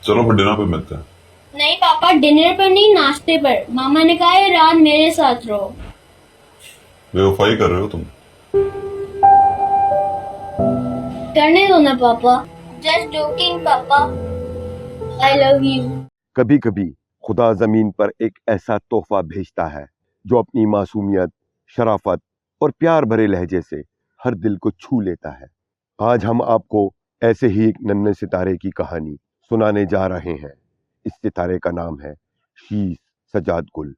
चलो फिर डिनर पे मिलते हैं। नहीं पापा, डिनर पर नहीं, नाश्ते पर। मामा ने कहा है रात मेरे साथ रहो। बेवफाई कर रहे हो तुम। करने दो ना पापा। जस्ट जोकिंग पापा। I love you. कभी कभी खुदा जमीन पर एक ऐसा तोहफा भेजता है जो अपनी मासूमियत, शराफत और प्यार भरे लहजे से हर दिल को छू लेता है। आज हम आपको ऐसे ही एक नन्हे सितारे की कहानी सुनाने जा रहे हैं। इस सितारे का नाम है शीस सजाद गुल,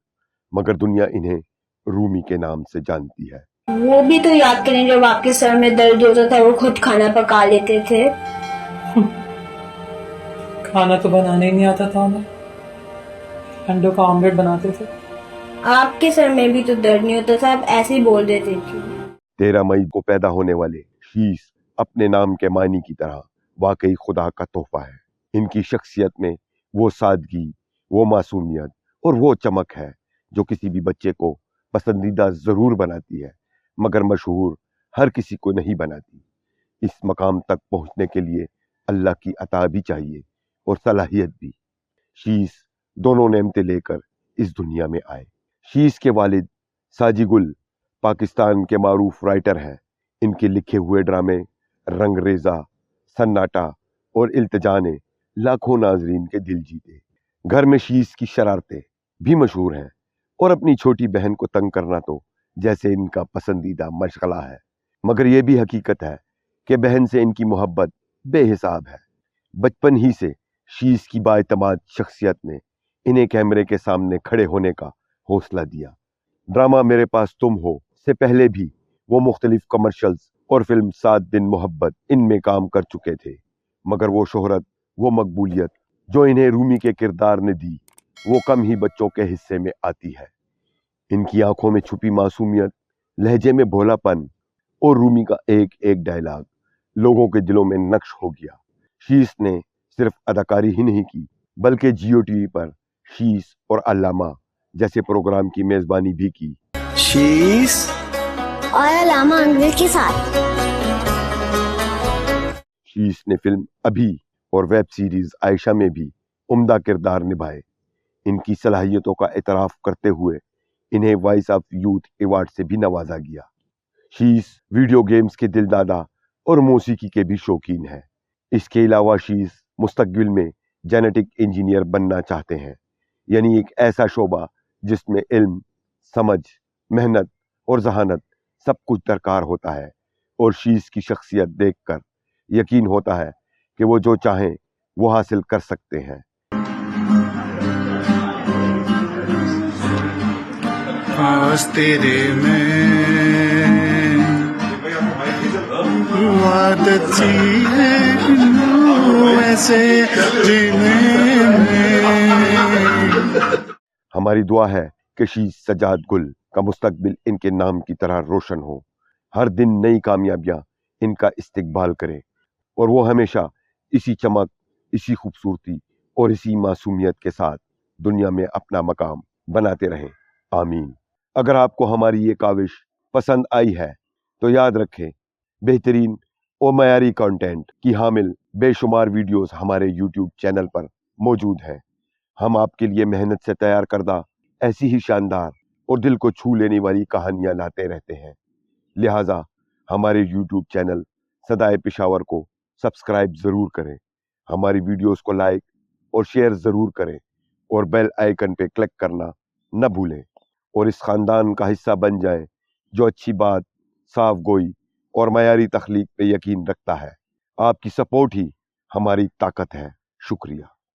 मगर दुनिया इन्हें रूमी के नाम से जानती है। वो भी तो याद करें जब आपके सर में दर्द होता था, वो खुद खाना पका लेते थे। खाना तो बनाने ही नहीं आता था हमें, अंडों का ऑमलेट बनाते थे। आपके सर में भी तो दर्द नहीं होता था, आप ऐसे ही बोल देते थे। 13 मई को पैदा होने वाले शीस अपने नाम के मानी की तरह वाकई खुदा का तोहफा है। इनकी शख्सियत में वो सादगी, वो मासूमियत और वो चमक है जो किसी भी बच्चे को पसंदीदा ज़रूर बनाती है, मगर मशहूर हर किसी को नहीं बनाती। इस मकाम तक पहुंचने के लिए अल्लाह की अता भी चाहिए और सलाहियत भी। शीस दोनों नेमतें लेकर इस दुनिया में आए। शीस के वालिद साजी गुल पाकिस्तान के मारूफ राइटर हैं। इनके लिखे हुए ड्रामे रंगरेज़ा, सन्नाटा और इल्तिजा ने लाखों नाजरीन के दिल जीते। घर में शीस की शरारतें भी मशहूर हैं और अपनी छोटी बहन को तंग करना तो जैसे इनका पसंदीदा मशगला है। मगर यह भी हकीकत है कि बहन से इनकी मोहब्बत बेहिसाब है। बचपन ही से शीस की बाएतमाद शख्सियत ने इन्हें कैमरे के सामने खड़े होने का हौसला दिया। ड्रामा मेरे पास तुम हो से पहले भी वो मुख्तलिफ कमर्शियल्स और फिल्म 7 दिन मोहब्बत इनमें काम कर चुके थे, मगर वो शोहरत, वो मकबूलियत जो इन्हें रूमी के किरदार ने दी, वो कम ही बच्चों के हिस्से में आती है। इनकी आंखों में छुपी मासूमियत, लहजे में भोलापन और रूमी का एक एक डायलॉग लोगों के दिलों में नक्श हो गया। शीस ने सिर्फ अदाकारी ही नहीं की, बल्कि जियो टीवी पर शीस और अल्लामा जैसे प्रोग्राम की मेजबानी भी की। शीस और अलामा अंग्रेज के साथ। शीस ने फिल्म अभी और वेब सीरीज आयशा में भी उम्दा किरदार निभाए। इनकी सलाहियतों का एतराफ़ करते हुए इन्हें वॉइस ऑफ यूथ अवार्ड से भी नवाजा गया। शीस वीडियो गेम्स के दिलदादा और मौसीकी के भी शौकीन है। इसके अलावा शीस मुस्तकबिल में जेनेटिक इंजीनियर बनना चाहते हैं, यानी एक ऐसा शोबा जिसमें इल्म, समझ, मेहनत और जहानत सब कुछ दरकार होता है। और शीस की शख्सियत देखकर यकीन होता है कि वो जो चाहें वो हासिल कर सकते हैं। पास तेरे में आदत सी है ऐसे जीने में। हमारी दुआ है कि शीस सजाद गुल का मुस्तकबिल इनके नाम की तरह रोशन हो। हर दिन नई कामयाबियां इनका इस्तकबाल करें और वो हमेशा इसी चमक, इसी खूबसूरती और इसी मासूमियत के साथ दुनिया में अपना मकाम बनाते रहें। आमीन। अगर आपको हमारी ये काविश पसंद आई है तो याद रखें, बेहतरीन और मयारी कंटेंट की हामिल बेशुमार वीडियोस हमारे YouTube चैनल पर मौजूद हैं। हम आपके लिए मेहनत से तैयार करदा ऐसी ही शानदार और दिल को छू लेने वाली कहानियां लाते रहते हैं। लिहाजा हमारे YouTube चैनल सदाए पेशावर को सब्सक्राइब ज़रूर करें, हमारी वीडियोस को लाइक और शेयर ज़रूर करें और बेल आइकन पे क्लिक करना न भूलें और इस ख़ानदान का हिस्सा बन जाएं जो अच्छी बात, साफ गोई और मयारी तख्लीक पे यकीन रखता है। आपकी सपोर्ट ही हमारी ताकत है। शुक्रिया।